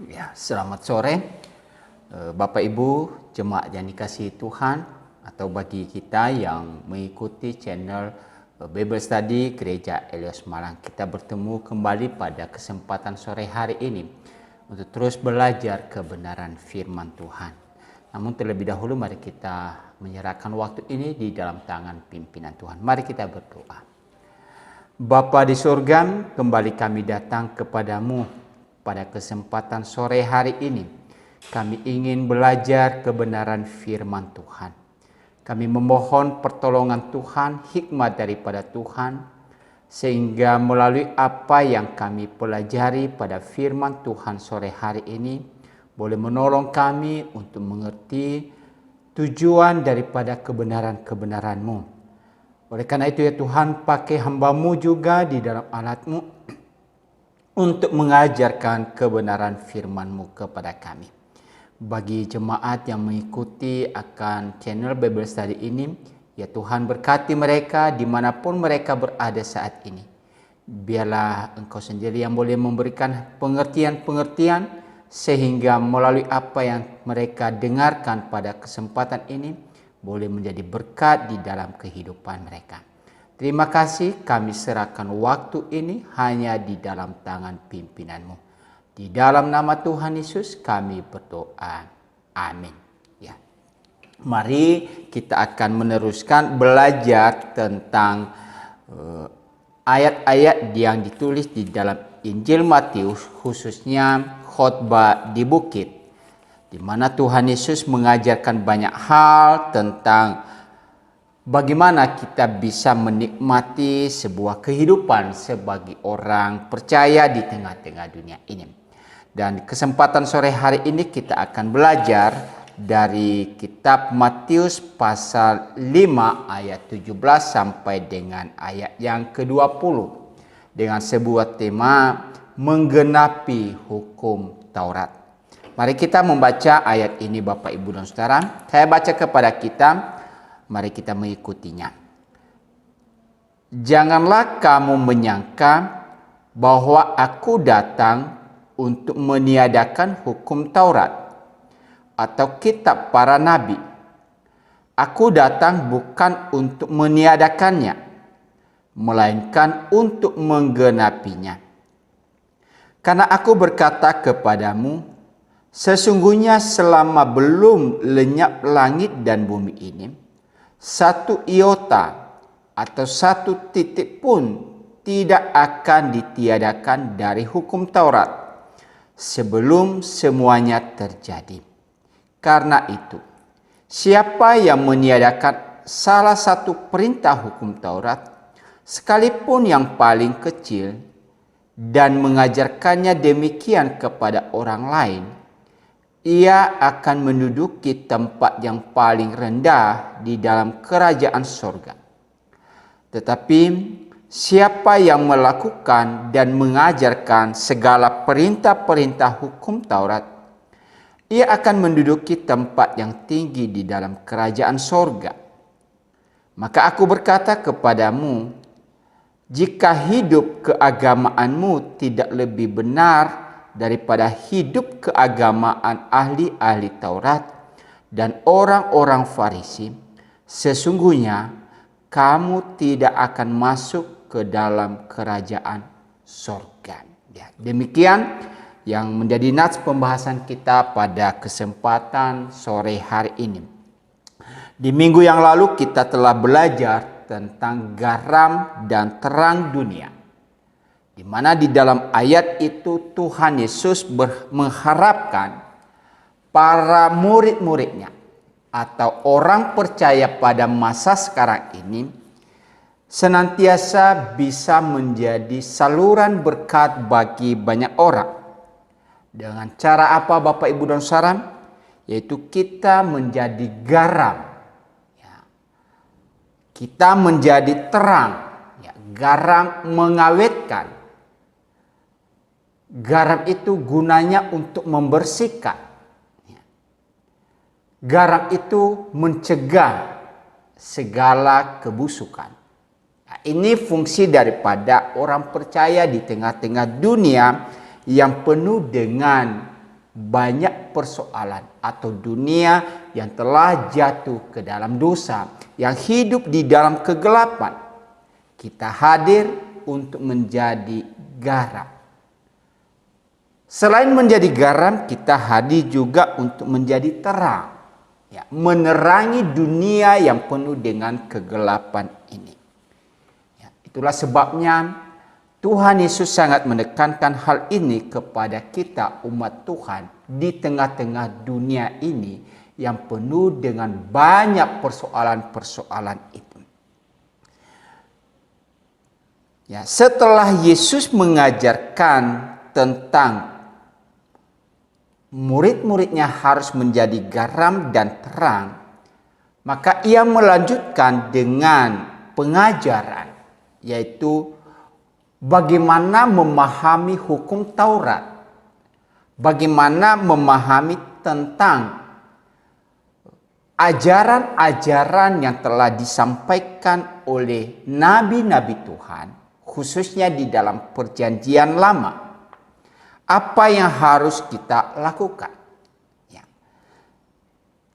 Ya, selamat sore Bapak Ibu jemaat yang dikasihi Tuhan, atau bagi kita yang mengikuti channel Bible Study Gereja Elios Malang. Kita bertemu kembali pada kesempatan sore hari ini untuk terus belajar kebenaran firman Tuhan. Namun terlebih dahulu mari kita menyerahkan waktu ini di dalam tangan pimpinan Tuhan. Mari kita berdoa. Bapa di surga, kembali kami datang kepadamu pada kesempatan sore hari ini. Kami ingin belajar kebenaran firman Tuhan. Kami memohon pertolongan Tuhan, hikmat daripada Tuhan, sehingga melalui apa yang kami pelajari pada firman Tuhan sore hari ini, boleh menolong kami untuk mengerti tujuan daripada kebenaran-kebenaran-Mu. Oleh karena itu ya Tuhan, pakai hamba-Mu juga di dalam alat-Mu untuk mengajarkan kebenaran firman-Mu kepada kami. Bagi jemaat yang mengikuti akan channel Bible Study ini, ya Tuhan berkati mereka dimanapun mereka berada saat ini. Biarlah Engkau sendiri yang boleh memberikan pengertian-pengertian, sehingga melalui apa yang mereka dengarkan pada kesempatan ini, boleh menjadi berkat di dalam kehidupan mereka. Terima kasih, kami serahkan waktu ini hanya di dalam tangan pimpinan-Mu. Di dalam nama Tuhan Yesus kami berdoa. Amin. Ya. Mari kita akan meneruskan belajar tentang ayat-ayat yang ditulis di dalam Injil Matius, khususnya khotbah di bukit, di mana Tuhan Yesus mengajarkan banyak hal tentang bagaimana kita bisa menikmati sebuah kehidupan sebagai orang percaya di tengah-tengah dunia ini. Dan kesempatan sore hari ini kita akan belajar dari kitab Matius pasal 5 ayat 17 sampai dengan ayat yang ke-20 dengan sebuah tema menggenapi hukum Taurat. Mari kita membaca ayat ini Bapak Ibu dan Saudara. Saya baca kepada kita. Mari kita mengikutinya. Janganlah kamu menyangka bahwa aku datang untuk meniadakan hukum Taurat atau kitab para nabi. Aku datang bukan untuk meniadakannya, melainkan untuk menggenapinya. Karena aku berkata kepadamu, sesungguhnya selama belum lenyap langit dan bumi ini, satu iota atau satu titik pun tidak akan ditiadakan dari hukum Taurat sebelum semuanya terjadi. Karena itu, siapa yang meniadakan salah satu perintah hukum Taurat, sekalipun yang paling kecil, dan mengajarkannya demikian kepada orang lain, ia akan menduduki tempat yang paling rendah di dalam kerajaan sorga. Tetapi siapa yang melakukan dan mengajarkan segala perintah-perintah hukum Taurat, ia akan menduduki tempat yang tinggi di dalam kerajaan sorga. Maka aku berkata kepadamu, jika hidup keagamaanmu tidak lebih benar daripada hidup keagamaan ahli-ahli Taurat dan orang-orang Farisi, sesungguhnya kamu tidak akan masuk ke dalam kerajaan sorga. Ya, demikian yang menjadi nats pembahasan kita pada kesempatan sore hari ini. Di minggu yang lalu kita telah belajar tentang garam dan terang dunia, di mana di dalam ayat itu Tuhan Yesus mengharapkan para murid-muridnya atau orang percaya pada masa sekarang ini senantiasa bisa menjadi saluran berkat bagi banyak orang. Dengan cara apa Bapak Ibu dan Saudara? Yaitu kita menjadi garam. Kita menjadi terang. Garam mengawetkan. Garam itu gunanya untuk membersihkan. Garam itu mencegah segala kebusukan. Nah, ini fungsi daripada orang percaya di tengah-tengah dunia yang penuh dengan banyak persoalan atau dunia yang telah jatuh ke dalam dosa, yang hidup di dalam kegelapan. Kita hadir untuk menjadi garam. Selain menjadi garam, kita hadir juga untuk menjadi terang, ya, menerangi dunia yang penuh dengan kegelapan ini. Ya, itulah sebabnya Tuhan Yesus sangat menekankan hal ini kepada kita umat Tuhan di tengah-tengah dunia ini yang penuh dengan banyak persoalan-persoalan itu. Ya, setelah Yesus mengajarkan tentang murid-muridnya harus menjadi garam dan terang, maka ia melanjutkan dengan pengajaran, yaitu bagaimana memahami hukum Taurat, bagaimana memahami tentang ajaran-ajaran yang telah disampaikan oleh nabi-nabi Tuhan, khususnya di dalam Perjanjian Lama. Apa yang harus kita lakukan? Ya.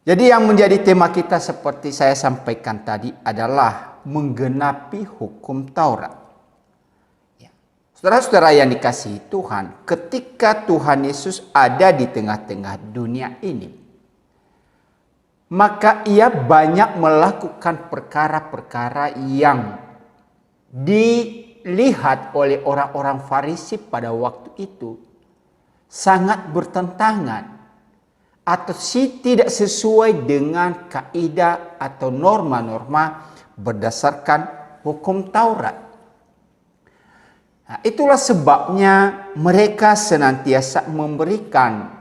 Jadi yang menjadi tema kita seperti saya sampaikan tadi adalah menggenapi hukum Taurat. Ya. Saudara-saudara yang dikasihi Tuhan, ketika Tuhan Yesus ada di tengah-tengah dunia ini, maka ia banyak melakukan perkara-perkara yang dilihat oleh orang-orang Farisi pada waktu itu sangat bertentangan atau tidak sesuai dengan kaidah atau norma-norma berdasarkan hukum Taurat. Nah, itulah sebabnya mereka senantiasa memberikan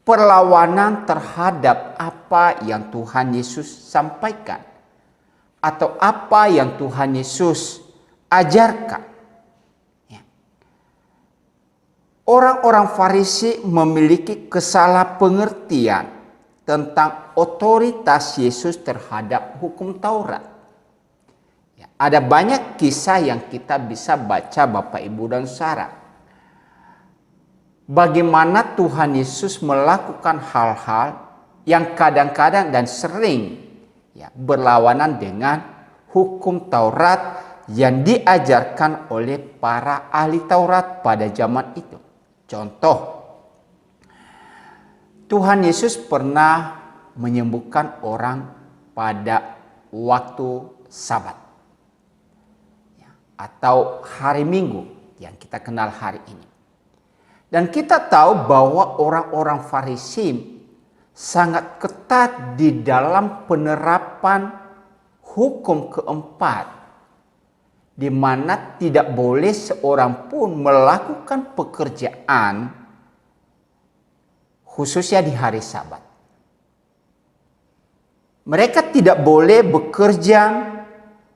perlawanan terhadap apa yang Tuhan Yesus sampaikan atau apa yang Tuhan Yesus ajarkan. Orang-orang Farisi memiliki kesalahpengertian tentang otoritas Yesus terhadap hukum Taurat. Ya, ada banyak kisah yang kita bisa baca Bapak Ibu dan Saudara. Bagaimana Tuhan Yesus melakukan hal-hal yang kadang-kadang dan sering berlawanan dengan hukum Taurat yang diajarkan oleh para ahli Taurat pada zaman itu. Contoh, Tuhan Yesus pernah menyembuhkan orang pada waktu Sabat atau hari Minggu yang kita kenal hari ini. Dan kita tahu bahwa orang-orang Farisi sangat ketat di dalam penerapan hukum keempat, di mana tidak boleh seorang pun melakukan pekerjaan khususnya di hari Sabat. Mereka tidak boleh bekerja,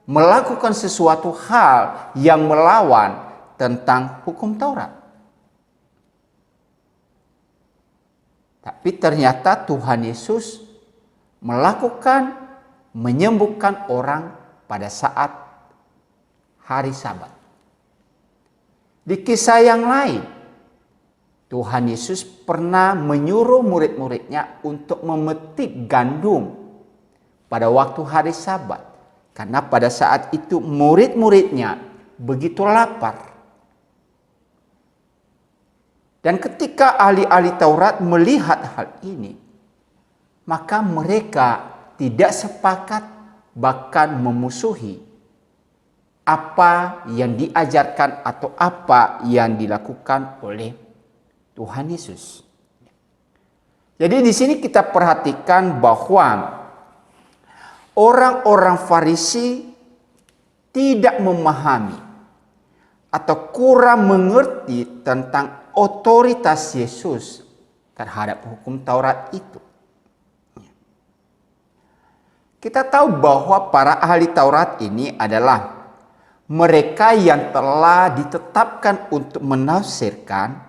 melakukan sesuatu hal yang melawan tentang hukum Taurat. Tapi ternyata Tuhan Yesus menyembuhkan orang pada saat hari Sabat. Di kisah yang lain, Tuhan Yesus pernah menyuruh murid-muridnya untuk memetik gandum pada waktu hari Sabat. Karena pada saat itu murid-muridnya begitu lapar. Dan ketika ahli-ahli Taurat melihat hal ini, maka mereka tidak sepakat, bahkan memusuhi apa yang diajarkan atau apa yang dilakukan oleh Tuhan Yesus. Jadi di sini kita perhatikan bahwa orang-orang Farisi tidak memahami atau kurang mengerti tentang otoritas Yesus terhadap hukum Taurat itu. Kita tahu bahwa para ahli Taurat ini adalah mereka yang telah ditetapkan untuk menafsirkan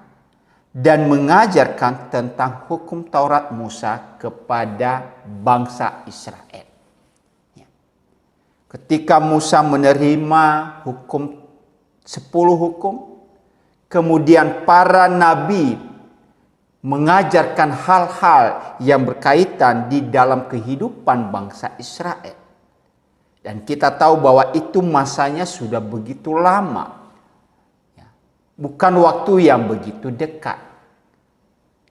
dan mengajarkan tentang hukum Taurat Musa kepada bangsa Israel. Ketika Musa menerima 10 hukum, kemudian para nabi mengajarkan hal-hal yang berkaitan di dalam kehidupan bangsa Israel. Dan kita tahu bahwa itu masanya sudah begitu lama. Bukan waktu yang begitu dekat.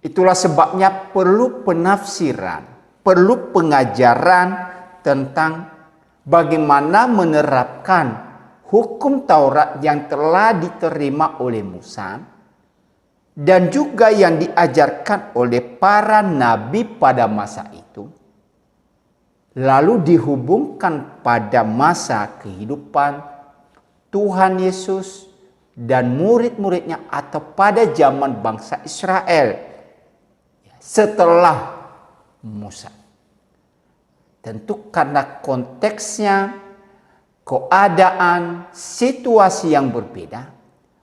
Itulah sebabnya perlu penafsiran, perlu pengajaran tentang bagaimana menerapkan hukum Taurat yang telah diterima oleh Musa dan juga yang diajarkan oleh para nabi pada masa itu, lalu dihubungkan pada masa kehidupan Tuhan Yesus dan murid-muridnya atau pada zaman bangsa Israel setelah Musa. Tentu karena konteksnya, keadaan, situasi yang berbeda,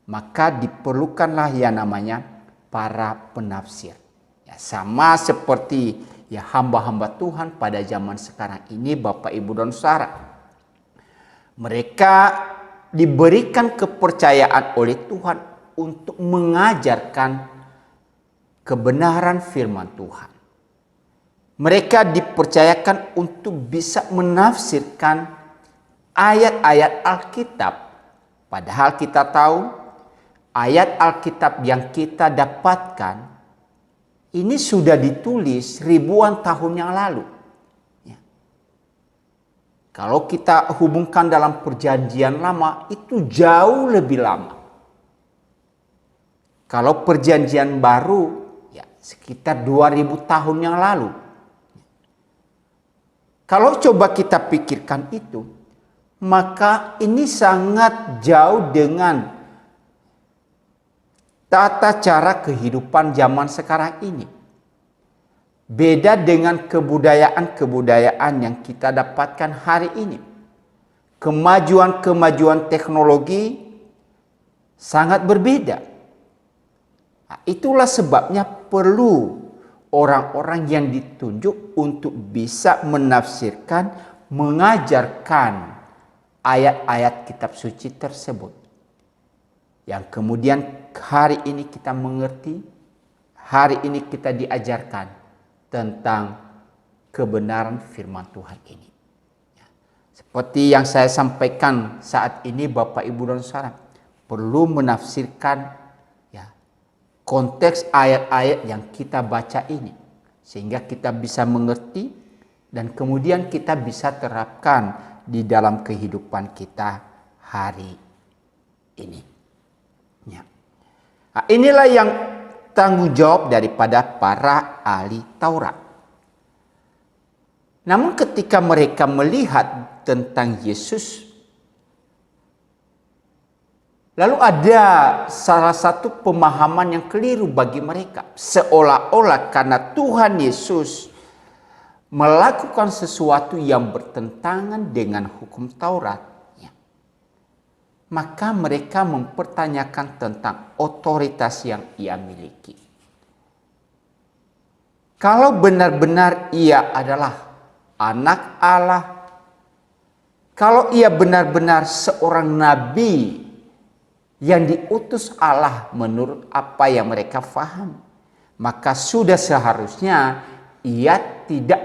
maka diperlukanlah yang namanya para penafsir. Ya, sama seperti ya hamba-hamba Tuhan pada zaman sekarang ini, Bapak, Ibu, dan Saudara. Mereka diberikan kepercayaan oleh Tuhan untuk mengajarkan kebenaran firman Tuhan. Mereka dipercayakan untuk bisa menafsirkan ayat-ayat Alkitab. Padahal kita tahu ayat Alkitab yang kita dapatkan ini sudah ditulis ribuan tahun yang lalu. Ya. Kalau kita hubungkan dalam perjanjian lama, itu jauh lebih lama. Kalau perjanjian baru, ya sekitar 2000 tahun yang lalu. Kalau coba kita pikirkan itu, maka ini sangat jauh dengan tata cara kehidupan zaman sekarang ini. Beda dengan kebudayaan-kebudayaan yang kita dapatkan hari ini. Kemajuan-kemajuan teknologi sangat berbeda. Nah, itulah sebabnya perlu orang-orang yang ditunjuk untuk bisa menafsirkan, mengajarkan ayat-ayat kitab suci tersebut. Yang kemudian hari ini kita mengerti, hari ini kita diajarkan tentang kebenaran firman Tuhan ini. Seperti yang saya sampaikan saat ini, Bapak, Ibu, dan Saudara, perlu menafsirkan konteks ayat-ayat yang kita baca ini, sehingga kita bisa mengerti dan kemudian kita bisa terapkan di dalam kehidupan kita hari ini. Ya. Nah, inilah yang tanggung jawab daripada para ahli Taurat. Namun ketika mereka melihat tentang Yesus, lalu ada salah satu pemahaman yang keliru bagi mereka. Seolah-olah karena Tuhan Yesus melakukan sesuatu yang bertentangan dengan hukum Taurat, maka mereka mempertanyakan tentang otoritas yang ia miliki. Kalau benar-benar ia adalah anak Allah, kalau ia benar-benar seorang nabi yang diutus Allah menurut apa yang mereka faham, maka sudah seharusnya ia tidak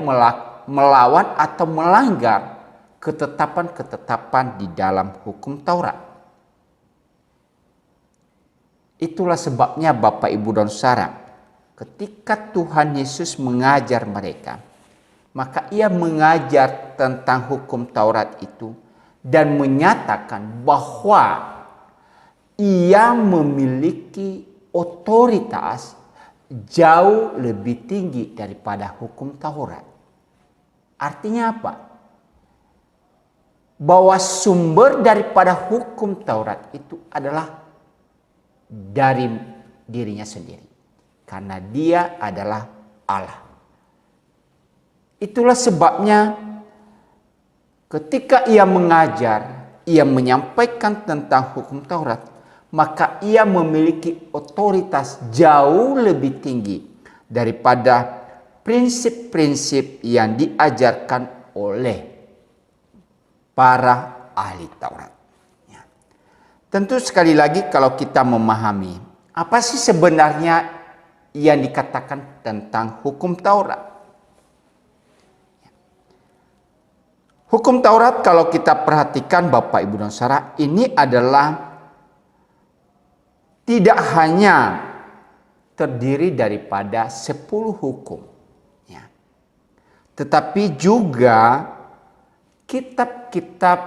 melawan atau melanggar ketetapan-ketetapan di dalam hukum Taurat. Itulah sebabnya Bapak, Ibu, dan Saudara, ketika Tuhan Yesus mengajar mereka, maka ia mengajar tentang hukum Taurat itu dan menyatakan bahwa ia memiliki otoritas jauh lebih tinggi daripada hukum Taurat. Artinya apa? Bahwa sumber daripada hukum Taurat itu adalah dari dirinya sendiri. Karena dia adalah Allah. Itulah sebabnya ketika ia mengajar, ia menyampaikan tentang hukum Taurat, maka ia memiliki otoritas jauh lebih tinggi daripada prinsip-prinsip yang diajarkan oleh para ahli Taurat. Ya. Tentu sekali lagi kalau kita memahami apa sih sebenarnya yang dikatakan tentang hukum Taurat. Hukum Taurat kalau kita perhatikan Bapak Ibu dan Saudara, ini adalah tidak hanya terdiri daripada 10 hukum, ya, tetapi juga kitab-kitab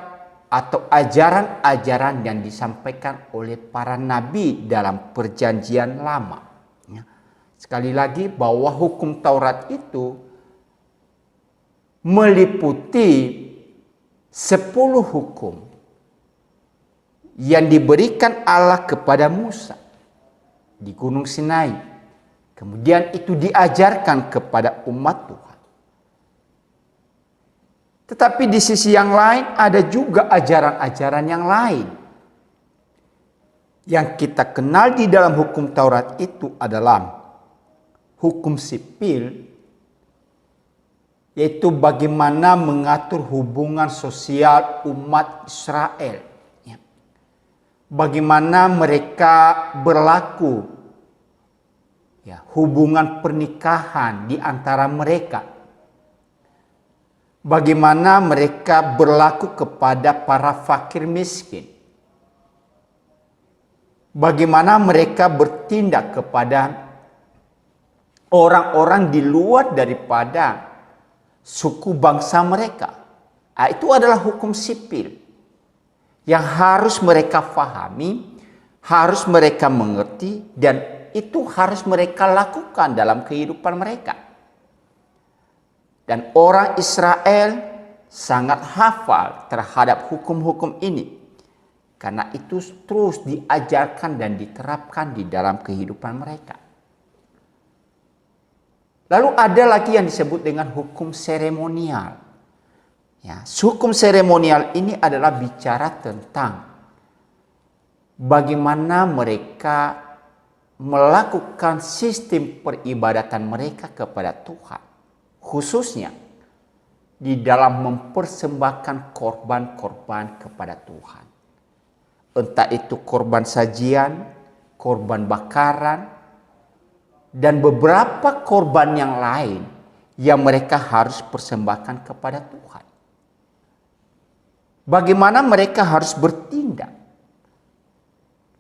atau ajaran-ajaran yang disampaikan oleh para nabi dalam perjanjian lama. Ya. Sekali lagi bahwa hukum Taurat itu meliputi 10 hukum yang diberikan Allah kepada Musa di Gunung Sinai. Kemudian itu diajarkan kepada umat Tuhan. Tetapi di sisi yang lain ada juga ajaran-ajaran yang lain. Yang kita kenal di dalam hukum Taurat itu adalah hukum sipil, yaitu bagaimana mengatur hubungan sosial umat Israel. Ya. Bagaimana mereka berlaku, ya, hubungan pernikahan di antara mereka. Bagaimana mereka berlaku kepada para fakir miskin. Bagaimana mereka bertindak kepada orang-orang di luar daripada suku bangsa mereka. Itu adalah hukum sipil yang harus mereka fahami, harus mereka mengerti, dan itu harus mereka lakukan dalam kehidupan mereka. Dan orang Israel sangat hafal terhadap hukum-hukum ini, karena itu terus diajarkan dan diterapkan di dalam kehidupan mereka. Lalu ada lagi yang disebut dengan hukum seremonial. Ya, hukum seremonial ini adalah bicara tentang bagaimana mereka melakukan sistem peribadatan mereka kepada Tuhan. Khususnya di dalam mempersembahkan korban-korban kepada Tuhan. Entah itu korban sajian, korban bakaran, dan beberapa korban yang lain yang mereka harus persembahkan kepada Tuhan. Bagaimana mereka harus bertindak?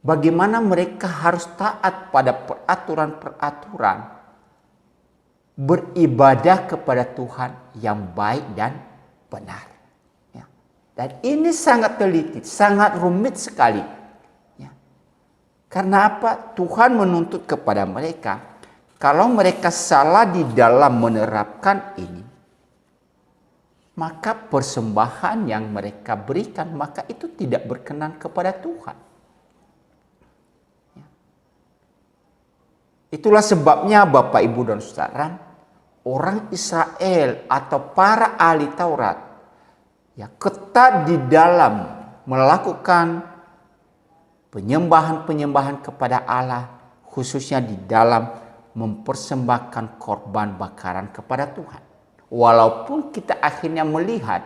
Bagaimana mereka harus taat pada peraturan-peraturan beribadah kepada Tuhan yang baik dan benar. Ya. Dan ini sangat teliti, sangat rumit sekali. Ya. Karena apa? Tuhan menuntut kepada mereka, kalau mereka salah di dalam menerapkan ini, maka persembahan yang mereka berikan, maka itu tidak berkenan kepada Tuhan. Ya. Itulah sebabnya Bapak, Ibu, dan Saudara, orang Israel atau para ahli Taurat, ya, ketat di dalam melakukan penyembahan-penyembahan kepada Allah, khususnya di dalam mempersembahkan korban bakaran kepada Tuhan. Walaupun kita akhirnya melihat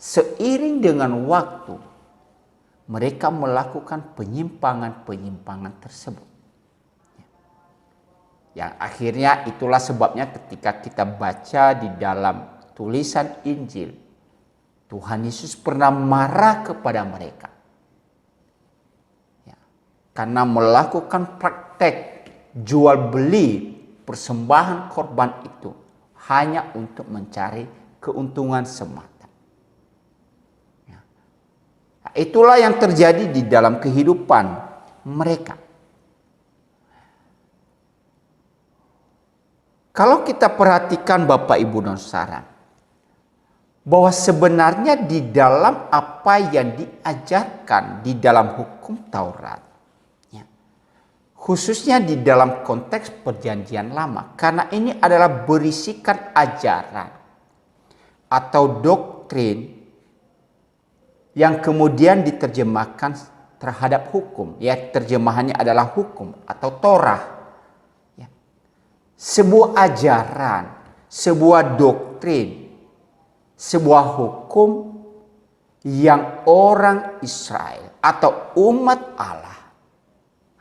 seiring dengan waktu mereka melakukan penyimpangan-penyimpangan tersebut. Yang akhirnya itulah sebabnya ketika kita baca di dalam tulisan Injil, Tuhan Yesus pernah marah kepada mereka. Ya, karena melakukan praktek jual beli persembahan korban itu hanya untuk mencari keuntungan semata. Ya. Nah, itulah yang terjadi di dalam kehidupan mereka. Kalau kita perhatikan Bapak, Ibu, dan Saudara, bahwa sebenarnya di dalam apa yang diajarkan di dalam hukum Taurat, khususnya di dalam konteks perjanjian lama, karena ini adalah berisikan ajaran atau doktrin yang kemudian diterjemahkan terhadap hukum, ya, terjemahannya adalah hukum atau Torah, ya. Sebuah ajaran, sebuah doktrin, sebuah hukum yang orang Israel atau umat Allah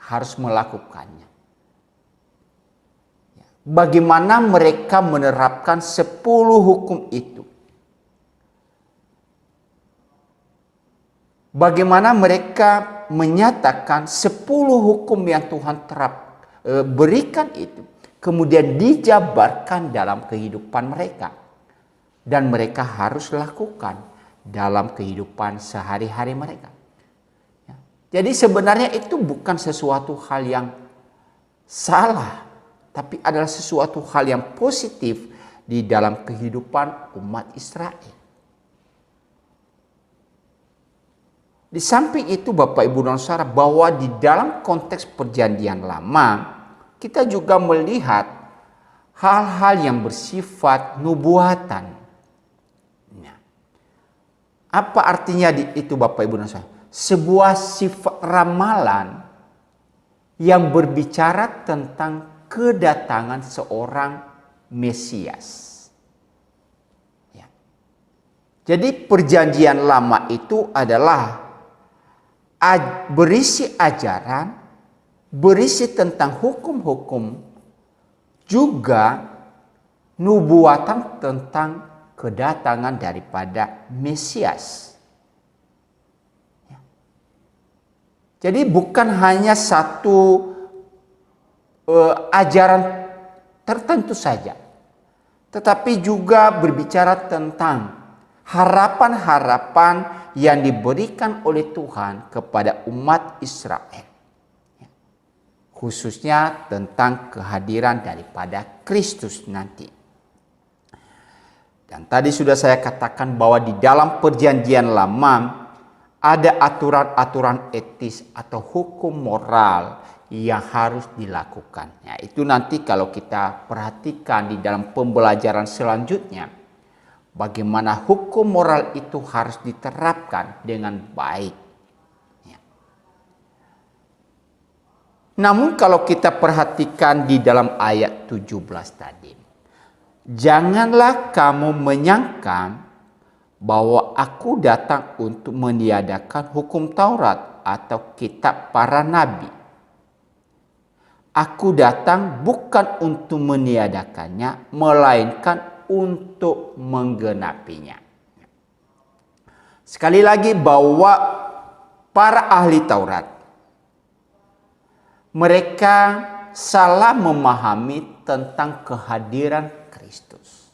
harus melakukannya. bagaimana mereka menerapkan 10 hukum itu. Bagaimana mereka menyatakan 10 hukum yang Tuhan berikan itu kemudian dijabarkan dalam kehidupan mereka. Dan mereka harus lakukan dalam kehidupan sehari-hari mereka. Jadi sebenarnya itu bukan sesuatu hal yang salah, tapi adalah sesuatu hal yang positif di dalam kehidupan umat Israel. Di samping itu Bapak Ibu dan Saudara, bahwa di dalam konteks perjanjian lama kita juga melihat hal-hal yang bersifat nubuatan. Apa artinya itu Bapak Ibu dan Saudara? Sebuah sifat ramalan yang berbicara tentang kedatangan seorang Mesias. Ya. Jadi perjanjian lama itu adalah berisi ajaran, berisi tentang hukum-hukum, juga nubuatan tentang kedatangan daripada Mesias. Ya. Jadi bukan hanya satu ajaran tertentu saja, tetapi juga berbicara tentang harapan-harapan yang diberikan oleh Tuhan kepada umat Israel. Ya. Khususnya tentang kehadiran daripada Kristus nanti. Dan tadi sudah saya katakan bahwa di dalam perjanjian lama ada aturan-aturan etis atau hukum moral yang harus dilakukan. Ya, itu nanti kalau kita perhatikan di dalam pembelajaran selanjutnya, bagaimana hukum moral itu harus diterapkan dengan baik. Ya. Namun kalau kita perhatikan di dalam ayat 17 tadi, janganlah kamu menyangka bahwa aku datang untuk meniadakan hukum Taurat atau kitab para nabi. Aku datang bukan untuk meniadakannya, melainkan untuk menggenapinya. Sekali lagi bahwa para ahli Taurat, mereka salah memahami tentang kehadiran Kristus.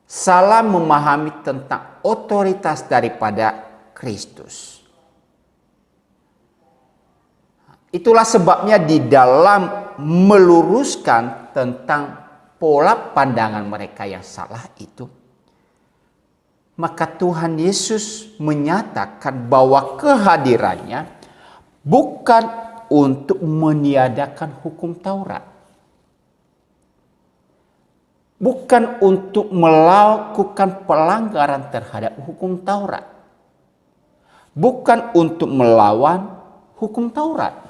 Salah memahami tentang otoritas daripada Kristus. Itulah sebabnya di dalam meluruskan tentang pola pandangan mereka yang salah itu, maka Tuhan Yesus menyatakan bahwa kehadirannya bukan untuk meniadakan hukum Taurat. Bukan untuk melakukan pelanggaran terhadap hukum Taurat. Bukan untuk melawan hukum Taurat.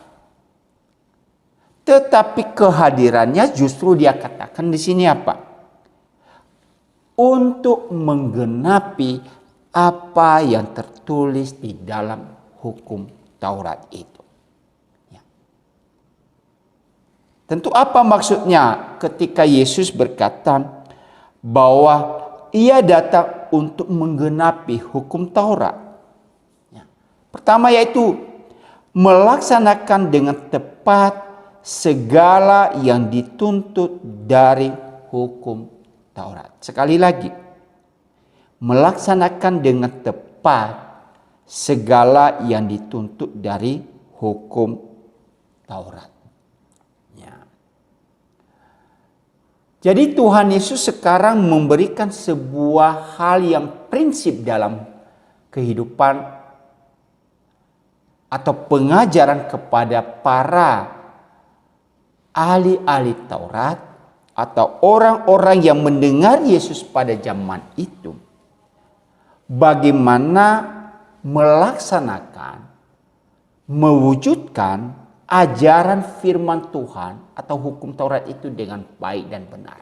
Tetapi kehadirannya justru dia katakan di sini apa? Untuk menggenapi apa yang tertulis di dalam hukum Taurat itu. Ya. Tentu apa maksudnya ketika Yesus berkata bahwa ia datang untuk menggenapi hukum Taurat? Ya. Pertama yaitu melaksanakan dengan tepat segala yang dituntut dari hukum Taurat. Sekali lagi, melaksanakan dengan tepat segala yang dituntut dari hukum Taurat. Ya. Jadi Tuhan Yesus sekarang memberikan sebuah hal yang prinsip dalam kehidupan atau pengajaran kepada para ahli-ahli Taurat atau orang-orang yang mendengar Yesus pada zaman itu, bagaimana melaksanakan, mewujudkan ajaran firman Tuhan atau hukum Taurat itu dengan baik dan benar.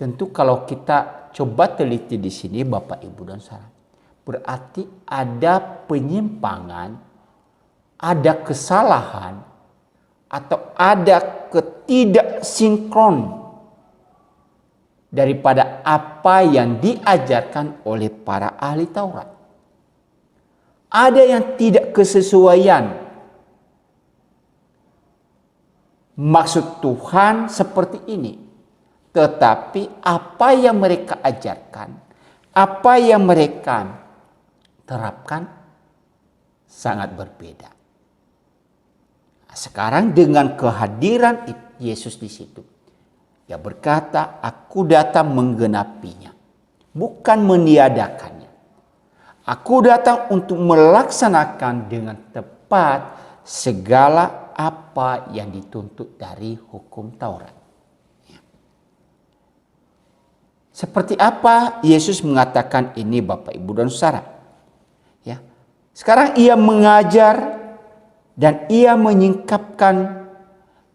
Tentu kalau kita coba teliti di sini Bapak Ibu dan Saudara, berarti ada penyimpangan ada kesalahan atau ada ketidaksinkron daripada apa yang diajarkan oleh para ahli Taurat. Ada yang tidak kesesuaian. Maksud Tuhan seperti ini. Tetapi apa yang mereka ajarkan, apa yang mereka terapkan sangat berbeda. Sekarang dengan kehadiran Yesus di situ, Dia berkata, aku datang menggenapinya, bukan meniadakannya. Aku datang untuk melaksanakan dengan tepat segala apa yang dituntut dari hukum Taurat. Seperti apa Yesus mengatakan ini, Bapak, Ibu, dan Saudara? Ya. Sekarang Ia mengajar dan Ia menyingkapkan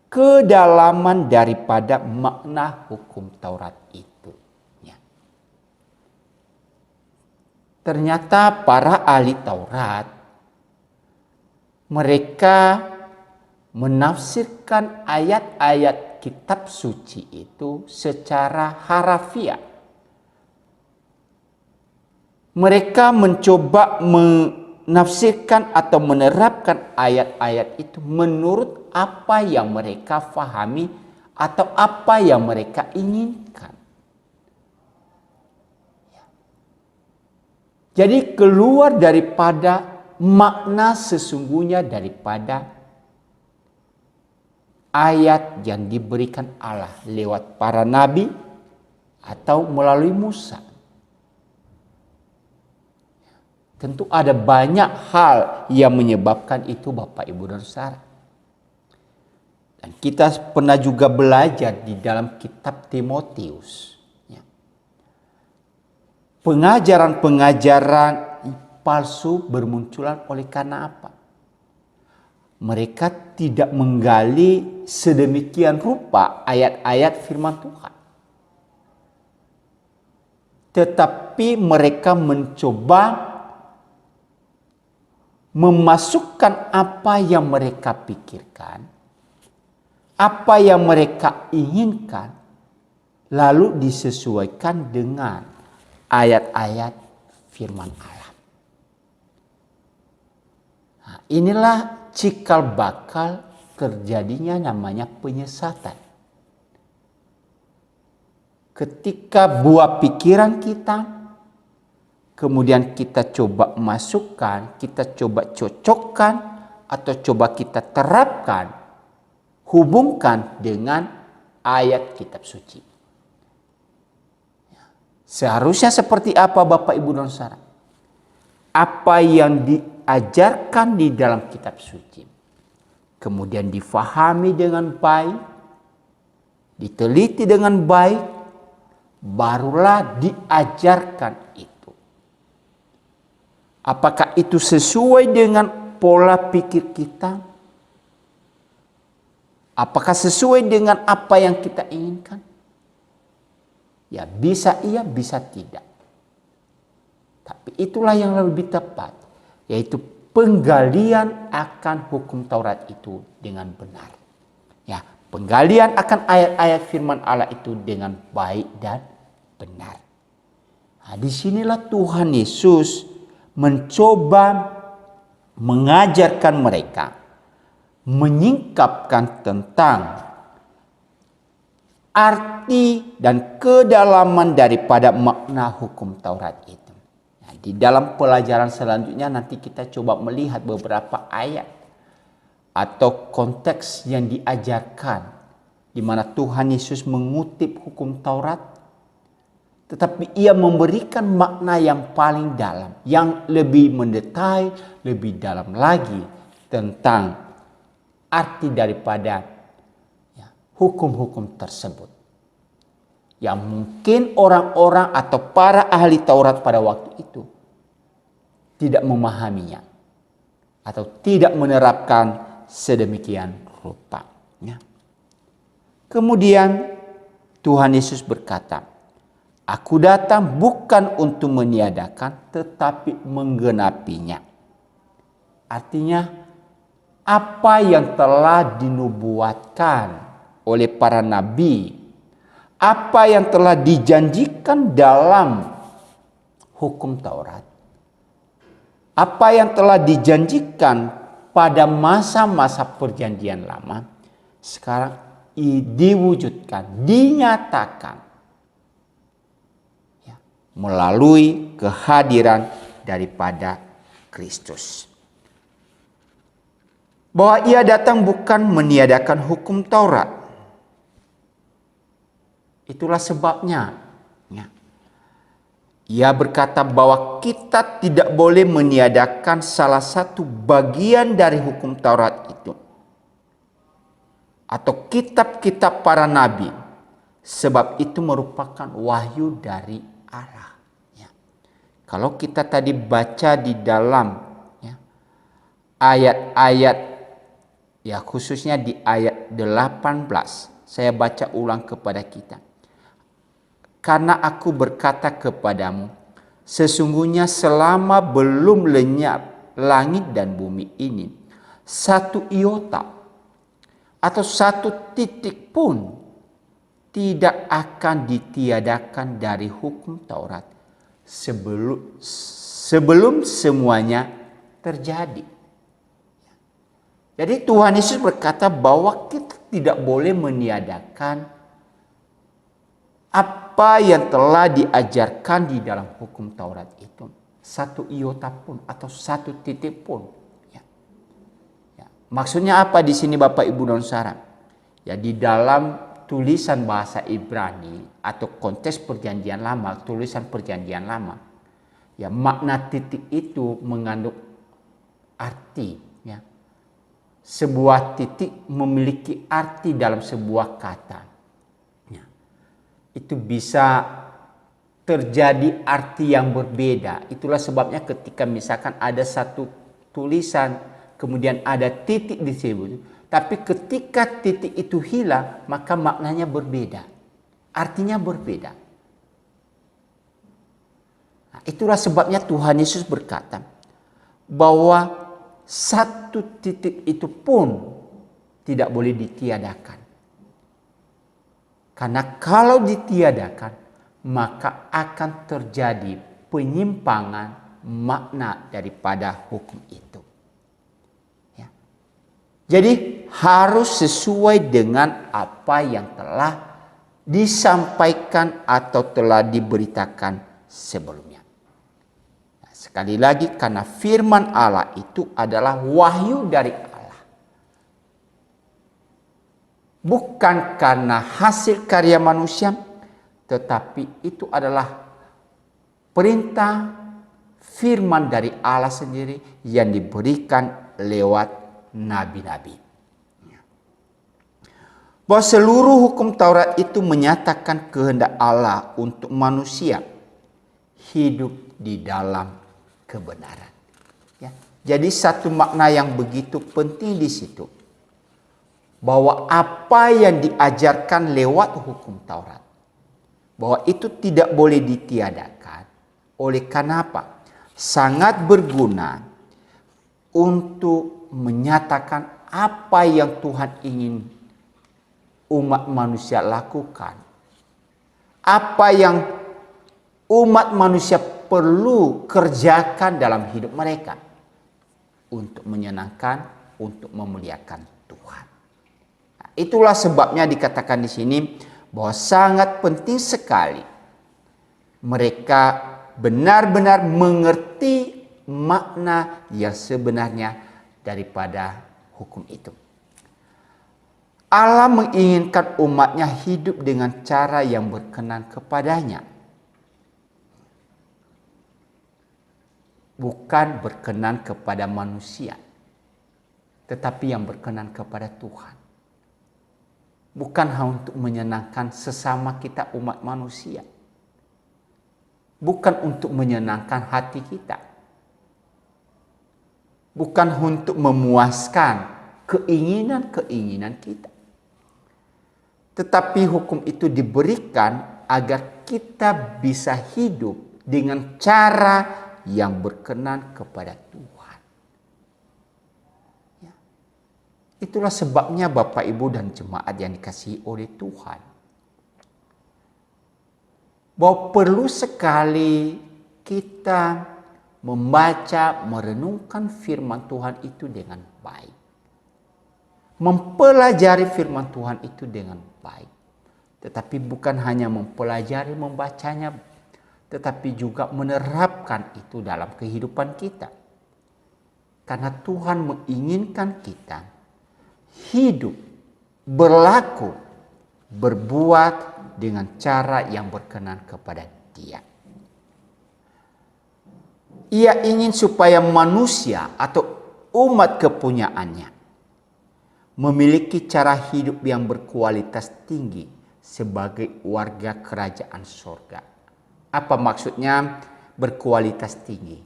kedalaman daripada makna hukum Taurat itu. Ya. Ternyata para ahli Taurat, mereka menafsirkan ayat-ayat kitab suci itu secara harafiah. Mereka mencoba menafsirkan atau menerapkan ayat-ayat itu menurut apa yang mereka fahami atau apa yang mereka inginkan. Jadi keluar daripada makna sesungguhnya daripada ayat yang diberikan Allah lewat para nabi atau melalui Musa. Tentu ada banyak hal yang menyebabkan itu, Bapak, Ibu, dan Saudara. Dan kita pernah juga belajar di dalam kitab Timotius. Ya. Pengajaran-pengajaran palsu bermunculan oleh karena apa? Mereka tidak menggali sedemikian rupa ayat-ayat firman Tuhan. Tetapi mereka mencoba memasukkan apa yang mereka pikirkan, apa yang mereka inginkan, lalu disesuaikan dengan ayat-ayat firman Allah. Nah, inilah cikal bakal terjadinya namanya penyesatan. Ketika buah pikiran kita kemudian kita coba masukkan, kita coba cocokkan, atau coba kita terapkan, hubungkan dengan ayat kitab suci. Seharusnya seperti apa, Bapak, Ibu, dan Saudara? Apa yang diajarkan di dalam kitab suci, kemudian difahami dengan baik, diteliti dengan baik, barulah diajarkan itu. Apakah itu sesuai dengan pola pikir kita? Apakah sesuai dengan apa yang kita inginkan? Ya, bisa iya, bisa tidak. Tapi itulah yang lebih tepat, yaitu penggalian akan hukum Taurat itu dengan benar. Ya, penggalian akan ayat-ayat firman Allah itu dengan baik dan benar. Nah, disinilah Tuhan Yesus mencoba mengajarkan mereka, menyingkapkan tentang arti dan kedalaman daripada makna hukum Taurat itu. Nah, di dalam pelajaran selanjutnya nanti kita coba melihat beberapa ayat atau konteks yang diajarkan di mana Tuhan Yesus mengutip hukum Taurat, tetapi Ia memberikan makna yang paling dalam, yang lebih mendetail, lebih dalam lagi tentang arti daripada hukum-hukum tersebut. Yang mungkin orang-orang atau para ahli Taurat pada waktu itu tidak memahaminya atau tidak menerapkan sedemikian rupa. Kemudian Tuhan Yesus berkata, Aku datang bukan untuk meniadakan, tetapi menggenapinya. Artinya apa yang telah dinubuatkan oleh para nabi, apa yang telah dijanjikan dalam hukum Taurat, apa yang telah dijanjikan pada masa-masa perjanjian lama, sekarang diwujudkan, dinyatakan ya, melalui kehadiran daripada Kristus. Bahwa ia datang bukan meniadakan hukum Taurat. Itulah sebabnya. Ya. Ia berkata bahwa kita tidak boleh meniadakan salah satu bagian dari hukum Taurat itu. Atau kitab-kitab para nabi. Sebab itu merupakan wahyu dari Allah. Ya. Kalau kita tadi baca di dalam ya, ayat-ayat, ya khususnya di ayat 18, saya baca ulang kepada kita. Karena aku berkata kepadamu, sesungguhnya selama belum lenyap langit dan bumi ini, satu iota atau satu titik pun tidak akan ditiadakan dari hukum Taurat sebelum semuanya terjadi. Jadi Tuhan Yesus berkata bahwa kita tidak boleh meniadakan apa yang telah diajarkan di dalam hukum Taurat itu. Satu iota pun atau satu titik pun. Ya. Ya. Maksudnya apa di sini Bapak Ibu dan Saudara? Ya, di dalam tulisan bahasa Ibrani atau konteks perjanjian lama, tulisan perjanjian lama. Ya, makna titik itu mengandung arti. Ya. Sebuah titik memiliki arti dalam sebuah kata. Itu bisa terjadi arti yang berbeda. Itulah sebabnya ketika misalkan ada satu tulisan, kemudian ada titik di situ. Tapi ketika titik itu hilang, maka maknanya berbeda. Artinya berbeda. Nah, itulah sebabnya Tuhan Yesus berkata bahwa satu titik itu pun tidak boleh ditiadakan. Karena kalau ditiadakan, maka akan terjadi penyimpangan makna daripada hukum itu. Ya. Jadi harus sesuai dengan apa yang telah disampaikan atau telah diberitakan sebelumnya. Nah, sekali lagi, karena firman Allah itu adalah wahyu dari Allah. Bukan karena hasil karya manusia, tetapi itu adalah perintah firman dari Allah sendiri yang diberikan lewat nabi-nabi. Bahwa seluruh hukum Taurat itu menyatakan kehendak Allah untuk manusia hidup di dalam kebenaran. Ya. Jadi satu makna yang begitu penting di situ. Bahwa apa yang diajarkan lewat hukum Taurat, bahwa itu tidak boleh ditiadakan. Oleh karena apa? Sangat berguna untuk menyatakan apa yang Tuhan ingin umat manusia lakukan. Apa yang umat manusia perlu kerjakan dalam hidup mereka. Untuk menyenangkan, untuk memuliakan Tuhan. Itulah sebabnya dikatakan di sini bahwa sangat penting sekali mereka benar-benar mengerti makna yang sebenarnya daripada hukum itu. Allah menginginkan umatnya hidup dengan cara yang berkenan kepadanya. Bukan berkenan kepada manusia, tetapi yang berkenan kepada Tuhan. Bukan hanya untuk menyenangkan sesama kita umat manusia. Bukan untuk menyenangkan hati kita. Bukan untuk memuaskan keinginan-keinginan kita. Tetapi hukum itu diberikan agar kita bisa hidup dengan cara yang berkenan kepada Tuhan. Ya. Itulah sebabnya Bapak, Ibu, dan jemaat yang dikasihi oleh Tuhan, bahwa perlu sekali kita membaca, merenungkan firman Tuhan itu dengan baik. Mempelajari firman Tuhan itu dengan baik. Tetapi bukan hanya mempelajari, membacanya, tetapi juga menerapkan itu dalam kehidupan kita. Karena Tuhan menginginkan kita hidup, berlaku, berbuat dengan cara yang berkenan kepada Dia. Ia ingin supaya manusia atau umat kepunyaannya memiliki cara hidup yang berkualitas tinggi sebagai warga kerajaan sorga. Apa maksudnya berkualitas tinggi?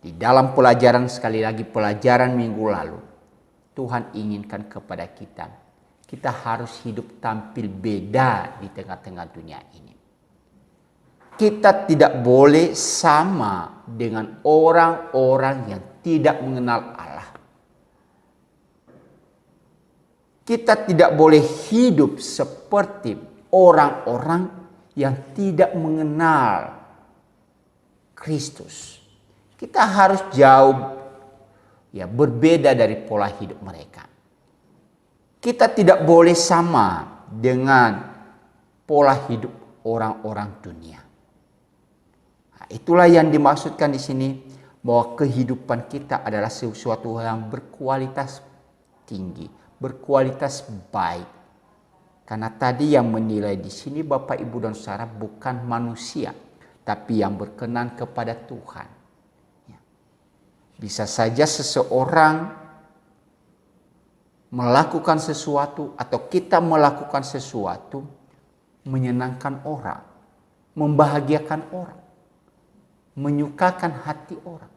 Di dalam pelajaran, sekali lagi pelajaran minggu lalu, Tuhan inginkan kepada kita harus hidup tampil beda di tengah-tengah dunia ini. Kita tidak boleh sama dengan orang-orang yang tidak mengenal Allah. Kita tidak boleh hidup seperti orang-orang yang tidak mengenal Kristus. Kita harus jauh berbeda dari pola hidup mereka. Kita tidak boleh sama dengan pola hidup orang-orang dunia. Nah, itulah yang dimaksudkan di sini, bahwa kehidupan kita adalah sesuatu yang berkualitas tinggi, berkualitas baik. Karena tadi yang menilai di sini Bapak, Ibu, dan Saudara bukan manusia, tapi yang berkenan kepada Tuhan. Bisa saja seseorang melakukan sesuatu atau kita melakukan sesuatu menyenangkan orang, membahagiakan orang, menyukakan hati orang.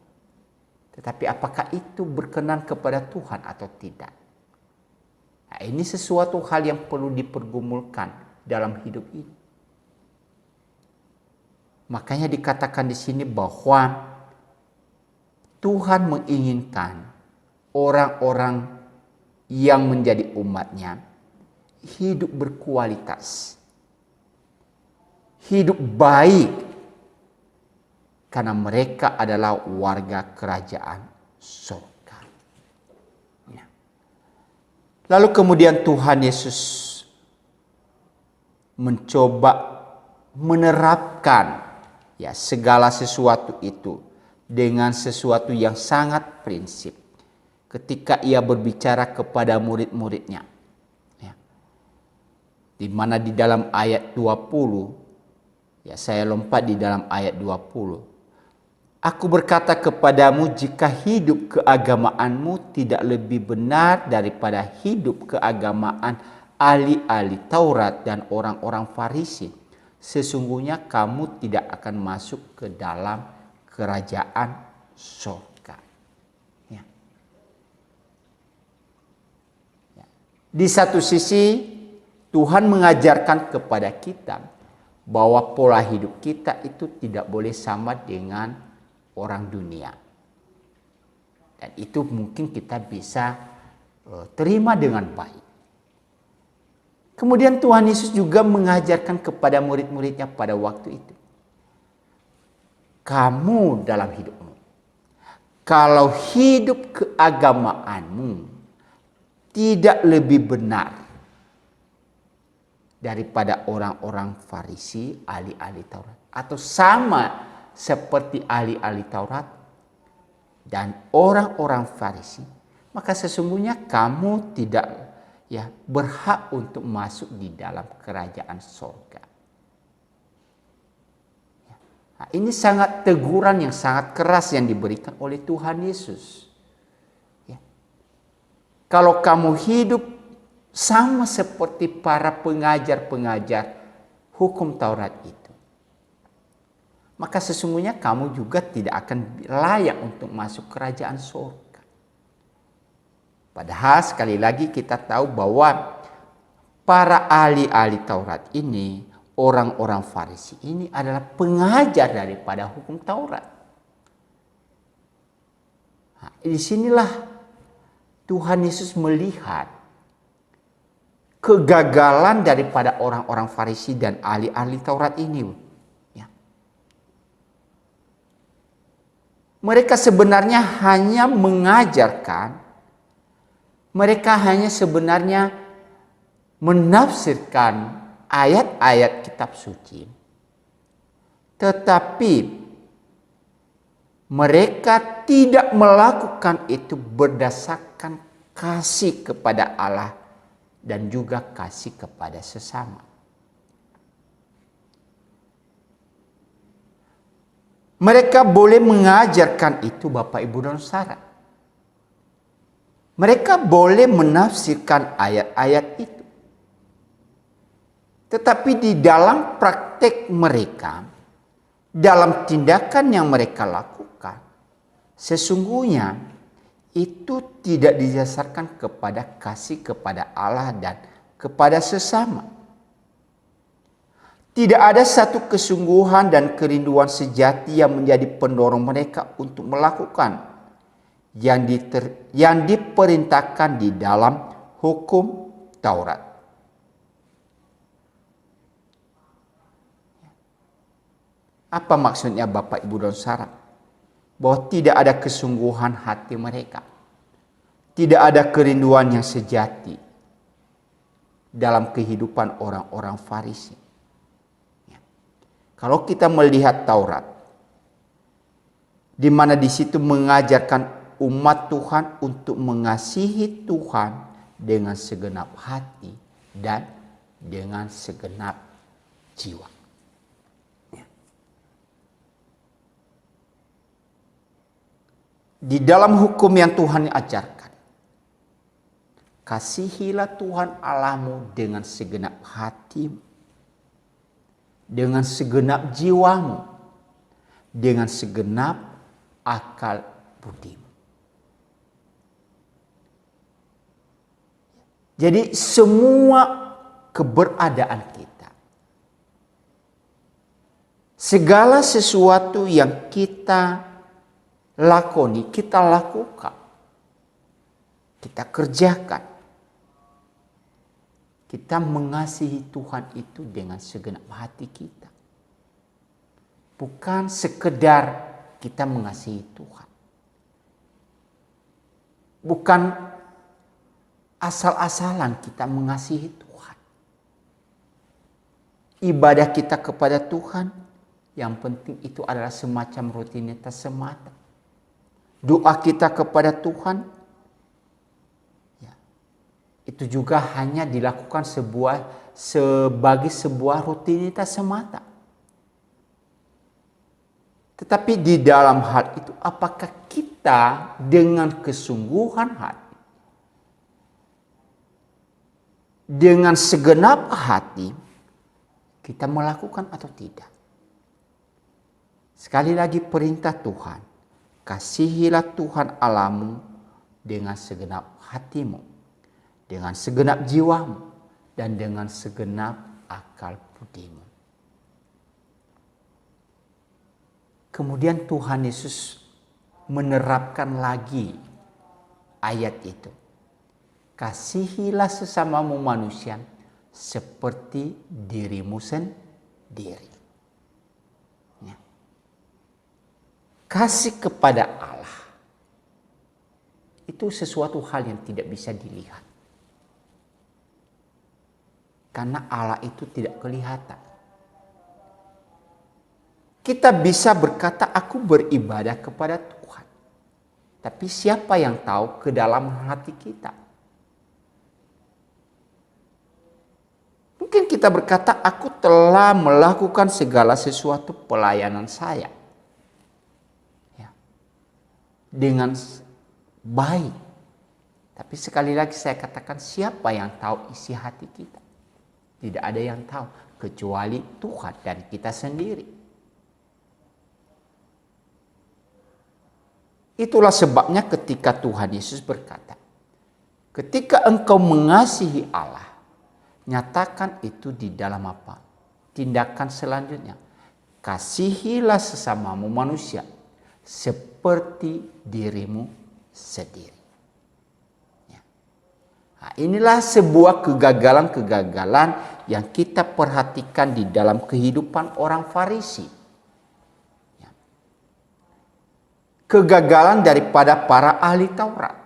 Tetapi apakah itu berkenan kepada Tuhan atau tidak? Nah, ini sesuatu hal yang perlu dipergumulkan dalam hidup ini. Makanya dikatakan di sini bahwa Tuhan menginginkan orang-orang yang menjadi umatnya hidup berkualitas, hidup baik, karena mereka adalah warga kerajaan surga. Ya. Lalu kemudian Tuhan Yesus mencoba menerapkan segala sesuatu itu dengan sesuatu yang sangat prinsip ketika ia berbicara kepada murid-muridnya. Di mana di dalam ayat 20, saya lompat di dalam ayat 20. Aku berkata kepadamu, jika hidup keagamaanmu tidak lebih benar daripada hidup keagamaan ahli-ahli Taurat dan orang-orang Farisi, sesungguhnya kamu tidak akan masuk ke dalam kerajaan surga. Di satu sisi Tuhan mengajarkan kepada kita bahwa pola hidup kita itu tidak boleh sama dengan orang dunia. Dan itu mungkin kita bisa terima dengan baik. Kemudian Tuhan Yesus juga mengajarkan kepada murid-muridnya pada waktu itu. Kamu dalam hidupmu, kalau hidup keagamaanmu tidak lebih benar daripada orang-orang Farisi, ahli-ahli Taurat, atau sama seperti ahli-ahli Taurat dan orang-orang Farisi, maka sesungguhnya kamu tidak berhak untuk masuk di dalam kerajaan surga. Nah, ini sangat teguran yang sangat keras yang diberikan oleh Tuhan Yesus. Kalau kamu hidup sama seperti para pengajar-pengajar hukum Taurat itu, maka sesungguhnya kamu juga tidak akan layak untuk masuk kerajaan surga. Padahal sekali lagi kita tahu bahwa para ahli-ahli Taurat ini, orang-orang Farisi ini adalah pengajar daripada hukum Taurat. Nah, disinilah Tuhan Yesus melihat kegagalan daripada orang-orang Farisi dan ahli-ahli Taurat ini. Ya. Mereka sebenarnya hanya mengajarkan, mereka hanya sebenarnya menafsirkan ayat-ayat kitab suci. Tetapi mereka tidak melakukan itu berdasarkan kasih kepada Allah dan juga kasih kepada sesama. Mereka boleh mengajarkan itu Bapak Ibu dan Saudara. Mereka boleh menafsirkan ayat-ayat itu. Tetapi di dalam praktek mereka, dalam tindakan yang mereka lakukan, sesungguhnya itu tidak didasarkan kepada kasih kepada Allah dan kepada sesama. Tidak ada satu kesungguhan dan kerinduan sejati yang menjadi pendorong mereka untuk melakukan yang diperintahkan di dalam hukum Taurat. Apa maksudnya Bapak Ibu dan Saudara? Bahwa tidak ada kesungguhan hati mereka. Tidak ada kerinduan yang sejati dalam kehidupan orang-orang Farisi. Ya. Kalau kita melihat Taurat, di mana di situ mengajarkan umat Tuhan untuk mengasihi Tuhan dengan segenap hati dan dengan segenap jiwa. Di dalam hukum yang Tuhan ajarkan, kasihilah Tuhan Allahmu dengan segenap hatimu, dengan segenap jiwamu, dengan segenap akal budimu. Jadi semua keberadaan kita, segala sesuatu yang kita lakoni, kita lakukan, kita kerjakan, kita mengasihi Tuhan itu dengan segenap hati kita. Bukan sekedar kita mengasihi Tuhan. Bukan asal-asalan kita mengasihi Tuhan. Ibadah kita kepada Tuhan, yang penting itu adalah semacam rutinitas semata. Doa kita kepada Tuhan, ya, itu juga hanya dilakukan sebagai sebuah rutinitas semata. Tetapi di dalam hal itu, apakah kita dengan kesungguhan hati, dengan segenap hati, kita melakukan atau tidak? Sekali lagi perintah Tuhan, kasihilah Tuhan Allahmu dengan segenap hatimu, dengan segenap jiwamu, dan dengan segenap akal budimu. Kemudian Tuhan Yesus menerapkan lagi ayat itu. Kasihilah sesamamu manusia seperti dirimu sendiri. Ya. Kasih kepada Allah itu sesuatu hal yang tidak bisa dilihat. Karena Allah itu tidak kelihatan. Kita bisa berkata, aku beribadah kepada Tuhan. Tapi siapa yang tahu ke dalam hati kita? Mungkin kita berkata, aku telah melakukan segala sesuatu pelayanan saya. Ya. Dengan baik. Tapi sekali lagi saya katakan, siapa yang tahu isi hati kita? Tidak ada yang tahu, kecuali Tuhan dan kita sendiri. Itulah sebabnya ketika Tuhan Yesus berkata, ketika engkau mengasihi Allah, nyatakan itu di dalam apa? Tindakan selanjutnya. Kasihilah sesamamu manusia seperti dirimu sendiri. Nah, inilah sebuah kegagalan-kegagalan yang kita perhatikan di dalam kehidupan orang Farisi. Ya. Kegagalan daripada para ahli Taurat.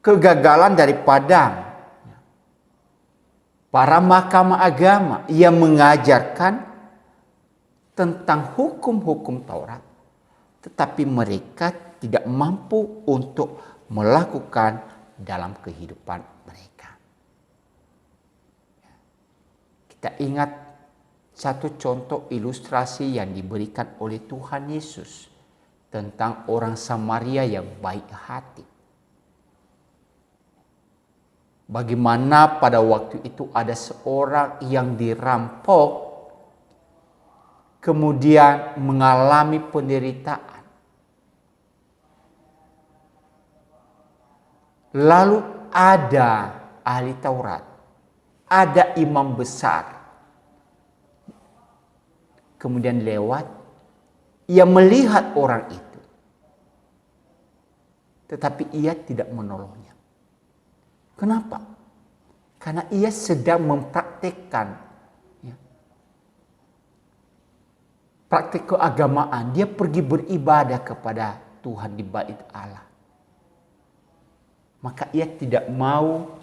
Kegagalan daripada para mahkamah agama yang mengajarkan tentang hukum-hukum Taurat, tetapi mereka tidak mampu untuk melakukan dalam kehidupan mereka. Kita ingat satu contoh ilustrasi yang diberikan oleh Tuhan Yesus tentang orang Samaria yang baik hati. Bagaimana pada waktu itu ada seorang yang dirampok, kemudian mengalami penderitaan. Lalu ada ahli Taurat, ada imam besar, kemudian lewat, ia melihat orang itu, tetapi ia tidak menolongnya. Kenapa? Karena ia sedang mempraktikkan praktik keagamaan. Dia pergi beribadah kepada Tuhan di bait Allah. Maka ia tidak mau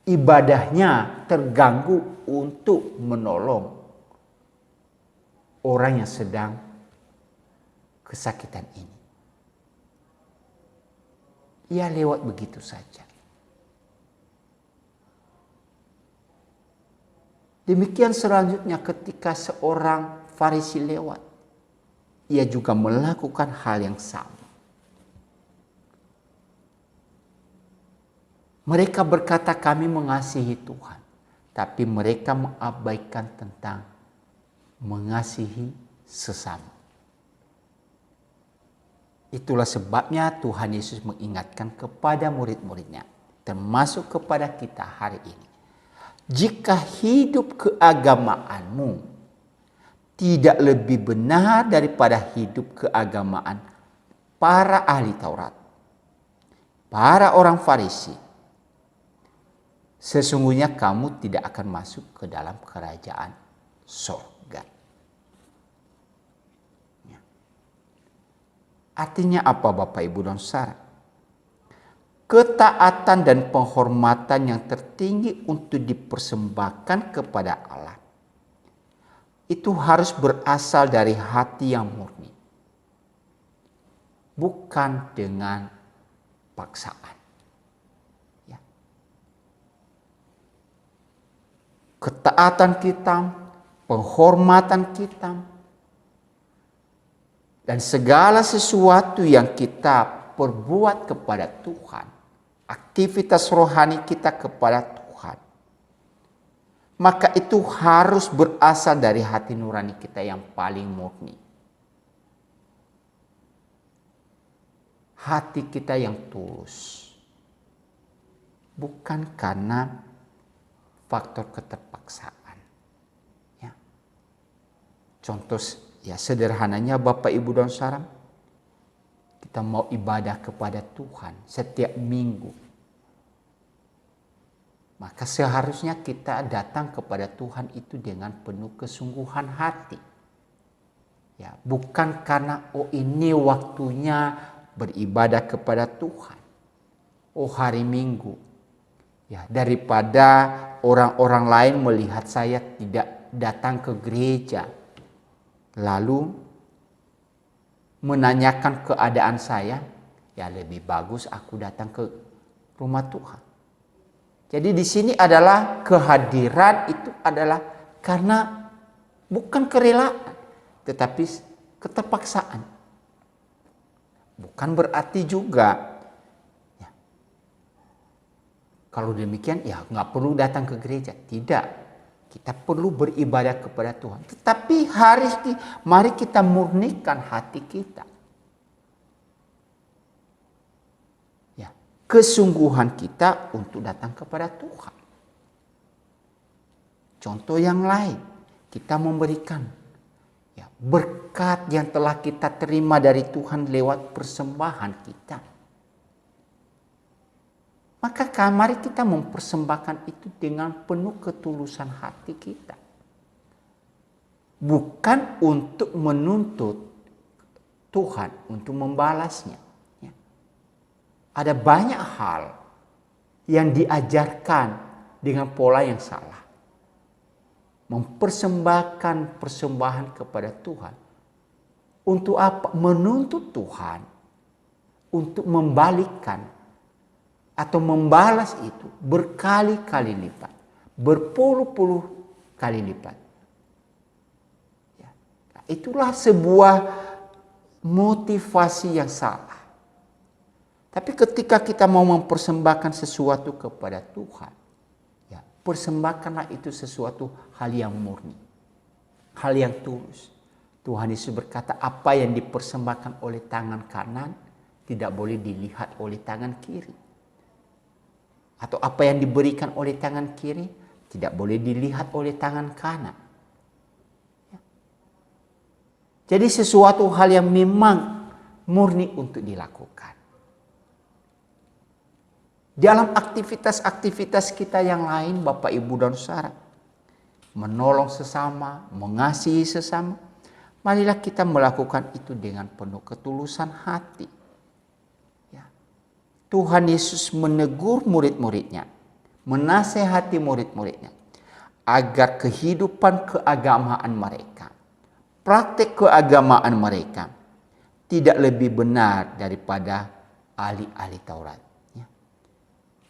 ibadahnya terganggu untuk menolong orang yang sedang kesakitan ini. Ia lewat begitu saja. Demikian selanjutnya ketika seorang Farisi lewat, ia juga melakukan hal yang sama. Mereka berkata kami mengasihi Tuhan, tapi mereka mengabaikan tentang mengasihi sesama. Itulah sebabnya Tuhan Yesus mengingatkan kepada murid-muridnya, termasuk kepada kita hari ini. Jika hidup keagamaanmu tidak lebih benar daripada hidup keagamaan para ahli Taurat, para orang Farisi, sesungguhnya kamu tidak akan masuk ke dalam kerajaan surga. Artinya apa Bapak Ibu dan Saudara? Ketaatan dan penghormatan yang tertinggi untuk dipersembahkan kepada Allah itu harus berasal dari hati yang murni, bukan dengan paksaan. Ya. Ketaatan kita, penghormatan kita, dan segala sesuatu yang kita perbuat kepada Tuhan, aktivitas rohani kita kepada Tuhan, maka itu harus berasal dari hati nurani kita yang paling murni. Hati kita yang tulus. Bukan karena faktor keterpaksaan. Ya. Contoh ya sederhananya Bapak Ibu dan Saudara, kita mau ibadah kepada Tuhan setiap minggu. Maka seharusnya kita datang kepada Tuhan itu dengan penuh kesungguhan hati. Ya, bukan karena ini waktunya beribadah kepada Tuhan. Hari Minggu. Ya, daripada orang-orang lain melihat saya tidak datang ke gereja, lalu menanyakan keadaan saya, ya lebih bagus aku datang ke rumah Tuhan. Jadi di sini adalah kehadiran itu adalah karena bukan kerelaan, tetapi keterpaksaan. Bukan berarti juga ya, kalau demikian ya nggak perlu datang ke gereja. Tidak, kita perlu beribadah kepada Tuhan. Tetapi mari kita murnikan hati kita. Kesungguhan kita untuk datang kepada Tuhan. Contoh yang lain, kita memberikan berkat yang telah kita terima dari Tuhan lewat persembahan kita. Maka mari kita mempersembahkan itu dengan penuh ketulusan hati kita. Bukan untuk menuntut Tuhan untuk membalasnya. Ya. Ada banyak hal yang diajarkan dengan pola yang salah. Mempersembahkan persembahan kepada Tuhan. Untuk apa? Menuntut Tuhan untuk membalikkan atau membalas itu berkali-kali lipat. Berpuluh-puluh kali lipat. Ya. Nah, itulah sebuah motivasi yang salah. Tapi ketika kita mau mempersembahkan sesuatu kepada Tuhan, ya, persembahkanlah itu sesuatu hal yang murni, hal yang tulus. Tuhan Yesus berkata, apa yang dipersembahkan oleh tangan kanan tidak boleh dilihat oleh tangan kiri. Atau apa yang diberikan oleh tangan kiri tidak boleh dilihat oleh tangan kanan. Ya. Jadi sesuatu hal yang memang murni untuk dilakukan. Dalam aktivitas-aktivitas kita yang lain, Bapak, Ibu, dan Saudara, menolong sesama, mengasihi sesama, marilah kita melakukan itu dengan penuh ketulusan hati. Ya. Tuhan Yesus menegur murid-muridnya, menasehati murid-muridnya, agar kehidupan keagamaan mereka, praktek keagamaan mereka, tidak lebih benar daripada ahli-ahli Taurat.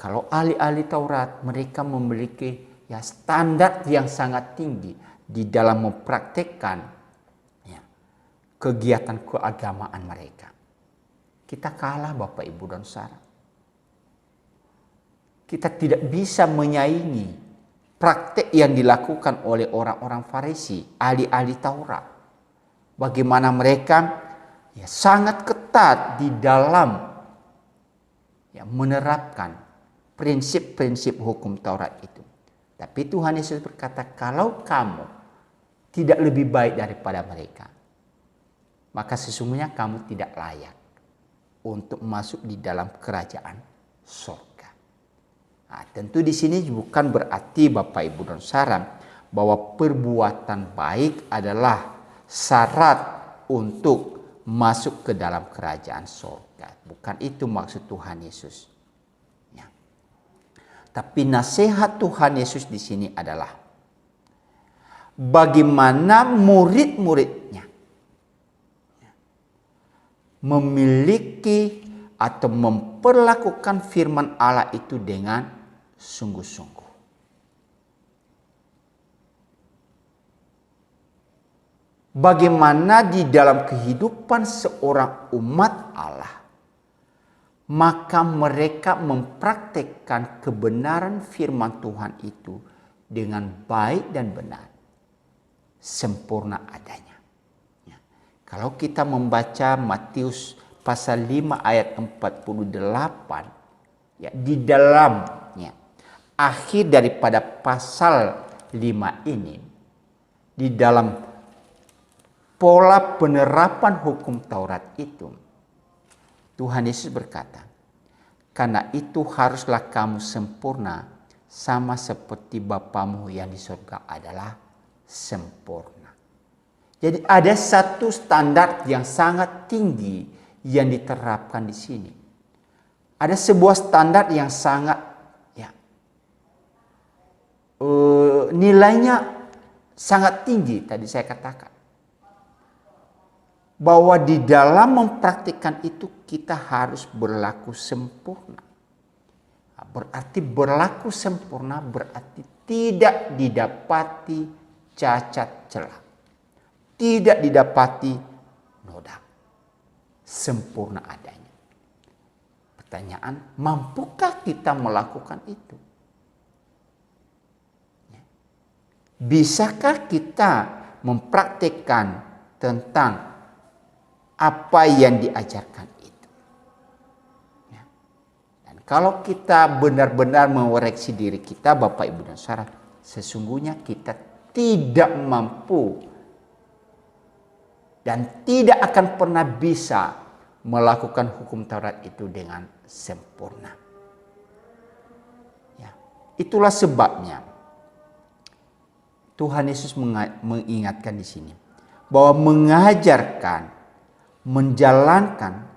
Kalau ahli-ahli Taurat, mereka memiliki standar yang sangat tinggi di dalam mempraktekkan kegiatan keagamaan mereka. Kita kalah, Bapak, Ibu, dan Saudara. Kita tidak bisa menyaingi praktek yang dilakukan oleh orang-orang Farisi, ahli-ahli Taurat. Bagaimana mereka sangat ketat di dalam menerapkan prinsip-prinsip hukum Taurat itu. Tapi Tuhan Yesus berkata, kalau kamu tidak lebih baik daripada mereka, maka sesungguhnya kamu tidak layak untuk masuk di dalam kerajaan surga. Nah, tentu di sini bukan berarti, Bapak, Ibu, dan Saudara, bahwa perbuatan baik adalah syarat untuk masuk ke dalam kerajaan surga. Bukan itu maksud Tuhan Yesus. Tapi nasihat Tuhan Yesus di sini adalah bagaimana murid-muridnya memiliki atau memperlakukan firman Allah itu dengan sungguh-sungguh. Bagaimana di dalam kehidupan seorang umat Allah, maka mereka mempraktekkan kebenaran firman Tuhan itu dengan baik dan benar, sempurna adanya. Ya. Kalau kita membaca Matius pasal 5 ayat 48, di dalamnya, akhir daripada pasal 5 ini, di dalam pola penerapan hukum Taurat itu, Tuhan Yesus berkata, karena itu haruslah kamu sempurna sama seperti Bapamu yang di surga adalah sempurna. Jadi ada satu standar yang sangat tinggi yang diterapkan di sini. Ada sebuah standar yang sangat nilainya sangat tinggi tadi saya katakan. Bahwa di dalam mempraktikkan itu kita harus berlaku sempurna. Berarti berlaku sempurna berarti tidak didapati cacat celah. Tidak didapati noda. Sempurna adanya. Pertanyaan, mampukah kita melakukan itu? Bisakah kita mempraktikkan tentang apa yang diajarkan itu? Dan kalau kita benar-benar mengoreksi diri kita, Bapak, Ibu, dan Saudara, sesungguhnya kita tidak mampu dan tidak akan pernah bisa melakukan hukum Taurat itu dengan sempurna. Itulah sebabnya Tuhan Yesus mengingatkan di sini bahwa mengajarkan, menjalankan,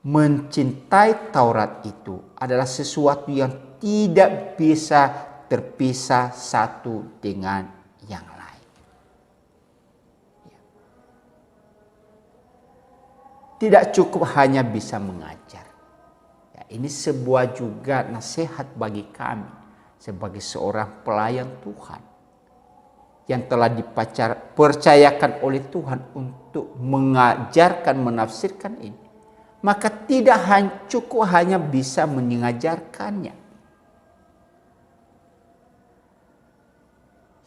mencintai Taurat itu adalah sesuatu yang tidak bisa terpisah satu dengan yang lain. Tidak cukup hanya bisa mengajar. Ya, ini sebuah juga nasihat bagi kami sebagai seorang pelayan Tuhan yang telah dipercayakan oleh Tuhan untuk mengajarkan, menafsirkan ini. Maka tidak cukup hanya bisa mengajarkannya.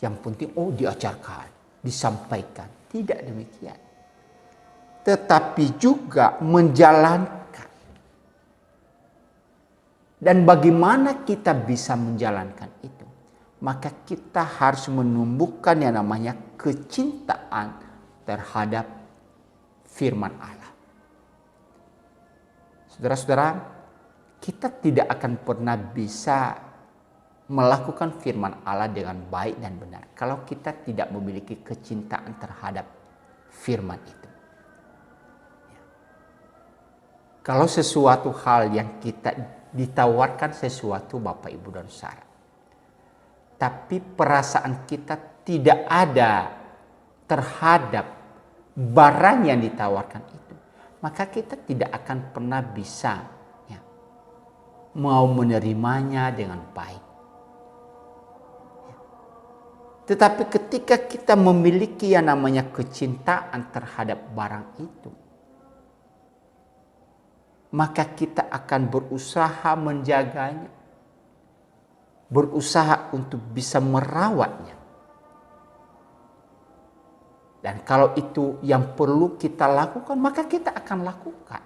Yang penting diajarkan, disampaikan. Tidak demikian. Tetapi juga menjalankan. Dan bagaimana kita bisa menjalankan itu? Maka kita harus menumbuhkan yang namanya kecintaan terhadap firman Allah. Saudara-saudara, kita tidak akan pernah bisa melakukan firman Allah dengan baik dan benar kalau kita tidak memiliki kecintaan terhadap firman itu. Kalau sesuatu hal yang kita ditawarkan sesuatu Bapak Ibu dan Saudara, tapi perasaan kita tidak ada terhadap barang yang ditawarkan itu, maka kita tidak akan pernah bisa mau menerimanya dengan baik. Tetapi ketika kita memiliki yang namanya kecintaan terhadap barang itu, maka kita akan berusaha menjaganya, berusaha untuk bisa merawatnya. Dan kalau itu yang perlu kita lakukan, maka kita akan lakukan.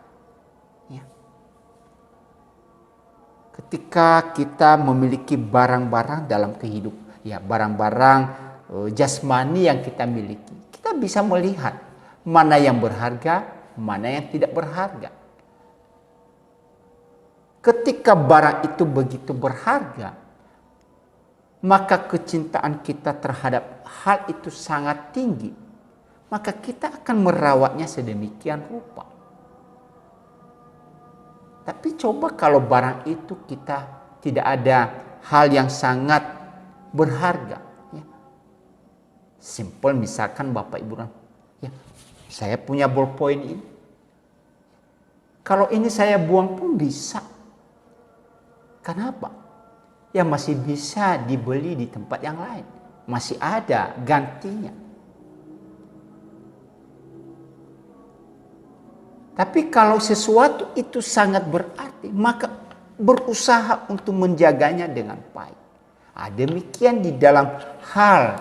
Ya. Ketika kita memiliki barang-barang dalam kehidupan, barang-barang jasmani yang kita miliki, kita bisa melihat mana yang berharga, mana yang tidak berharga. Ketika barang itu begitu berharga, maka kecintaan kita terhadap hal itu sangat tinggi. Maka kita akan merawatnya sedemikian rupa. Tapi coba kalau barang itu kita tidak ada hal yang sangat berharga. Simple, misalkan Bapak Ibu, saya punya ballpoint ini. Kalau ini saya buang pun bisa. Kenapa? Ya masih bisa dibeli di tempat yang lain. Masih ada gantinya. Tapi kalau sesuatu itu sangat berarti, maka berusaha untuk menjaganya dengan baik. Demikian di dalam hal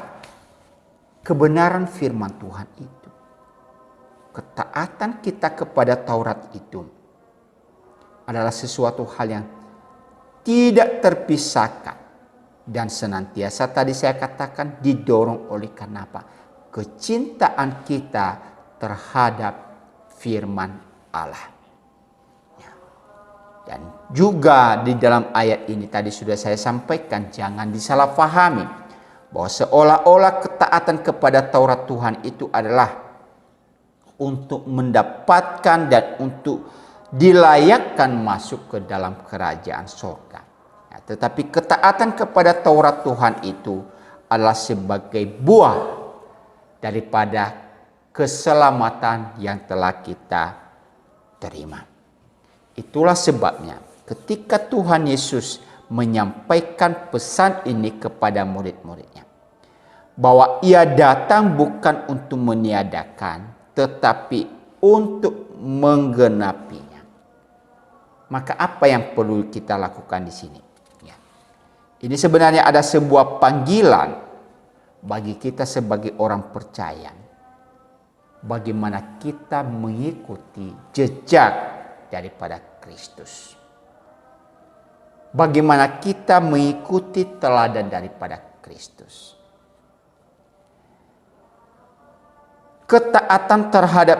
kebenaran firman Tuhan itu. Ketaatan kita kepada Taurat itu adalah sesuatu hal yang tidak terpisahkan dan senantiasa tadi saya katakan didorong oleh kenapa? Kecintaan kita terhadap firman Allah. Dan juga di dalam ayat ini tadi sudah saya sampaikan, jangan disalahpahami bahwa seolah-olah ketaatan kepada Taurat Tuhan itu adalah untuk mendapatkan dan untuk dilayakkan masuk ke dalam kerajaan surga. Tetapi ketaatan kepada Taurat Tuhan itu adalah sebagai buah daripada keselamatan yang telah kita terima. Itulah sebabnya ketika Tuhan Yesus menyampaikan pesan ini kepada murid-muridnya, bahwa ia datang bukan untuk meniadakan, tetapi untuk menggenapinya. Maka apa yang perlu kita lakukan di sini? Ini sebenarnya ada sebuah panggilan bagi kita sebagai orang percaya. Bagaimana kita mengikuti jejak daripada Kristus. Bagaimana kita mengikuti teladan daripada Kristus. Ketaatan terhadap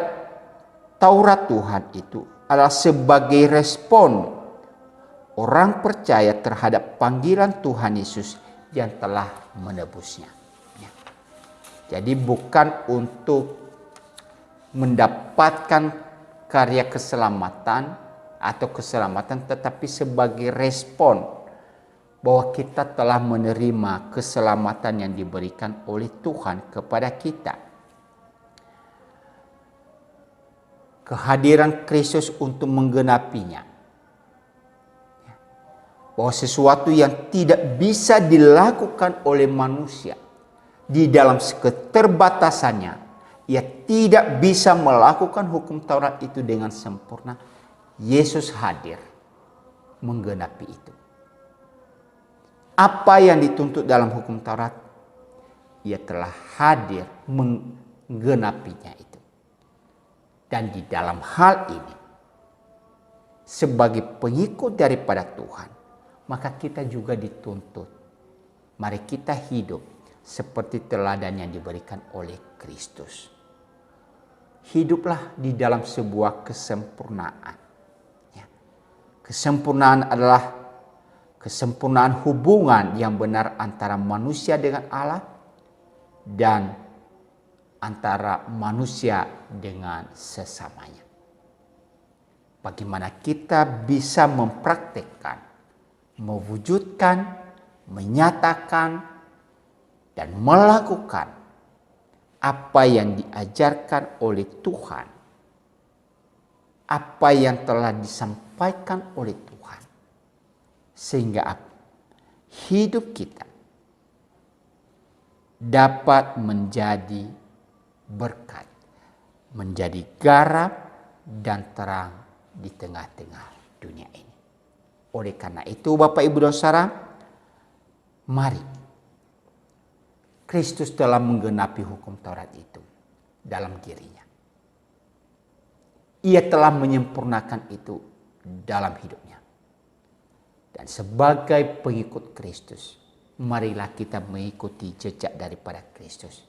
Taurat Tuhan itu adalah sebagai respon orang percaya terhadap panggilan Tuhan Yesus yang telah menebusnya. Ya. Jadi bukan untuk mendapatkan karya keselamatan atau keselamatan, tetapi sebagai respon bahwa kita telah menerima keselamatan yang diberikan oleh Tuhan kepada kita. Kehadiran Kristus untuk menggenapinya. Bahwa sesuatu yang tidak bisa dilakukan oleh manusia di dalam keterbatasannya, ia tidak bisa melakukan hukum Taurat itu dengan sempurna. Yesus hadir menggenapi itu. Apa yang dituntut dalam hukum Taurat, ia telah hadir menggenapinya itu. Dan di dalam hal ini, sebagai pengikut daripada Tuhan, maka kita juga dituntut. Mari kita hidup seperti teladan yang diberikan oleh Kristus. Hiduplah di dalam sebuah kesempurnaan. Ya. Kesempurnaan adalah kesempurnaan hubungan yang benar antara manusia dengan Allah dan antara manusia dengan sesamanya. Bagaimana kita bisa mempraktekkan, mewujudkan, menyatakan, dan melakukan apa yang diajarkan oleh Tuhan, apa yang telah disampaikan oleh Tuhan, sehingga hidup kita dapat menjadi berkat, menjadi garam dan terang di tengah-tengah dunia ini. Oleh karena itu, Bapak, Ibu, dan Saudara, mari Kristus telah menggenapi hukum Taurat itu dalam dirinya. Ia telah menyempurnakan itu dalam hidupnya. Dan sebagai pengikut Kristus, marilah kita mengikuti jejak daripada Kristus.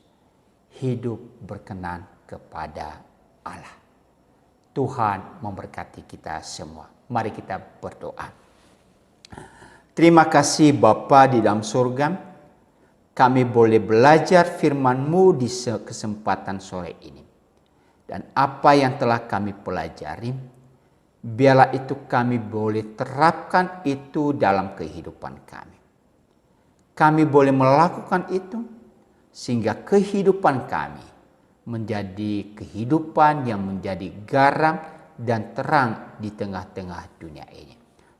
Hidup berkenan kepada Allah. Tuhan memberkati kita semua. Mari kita berdoa. Terima kasih Bapa di dalam surga, kami boleh belajar firman-Mu di kesempatan sore ini. Dan apa yang telah kami pelajari, biarlah itu kami boleh terapkan itu dalam kehidupan kami. Kami boleh melakukan itu sehingga kehidupan kami menjadi kehidupan yang menjadi garam dan terang di tengah-tengah dunia ini.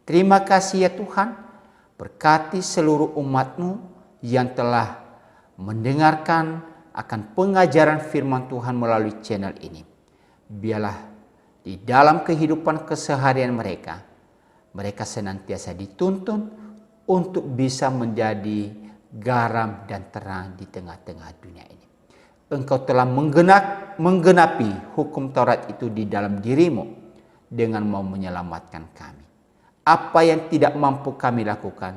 Terima kasih ya Tuhan. Berkati seluruh umat-Mu yang telah mendengarkan akan pengajaran firman Tuhan melalui channel ini. Biarlah di dalam kehidupan keseharian mereka, mereka senantiasa dituntun untuk bisa menjadi garam dan terang di tengah-tengah dunia ini. Engkau telah menggenapi hukum Taurat itu di dalam dirimu dengan mau menyelamatkan kami. Apa yang tidak mampu kami lakukan,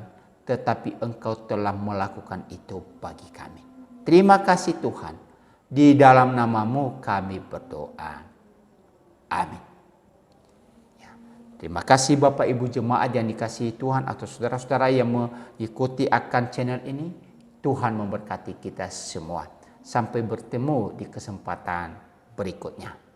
tetapi Engkau telah melakukan itu bagi kami. Terima kasih Tuhan. Di dalam nama-Mu kami berdoa. Amin. Ya. Terima kasih Bapak Ibu jemaat yang dikasihi Tuhan atau saudara-saudara yang mengikuti akan channel ini. Tuhan memberkati kita semua. Sampai bertemu di kesempatan berikutnya.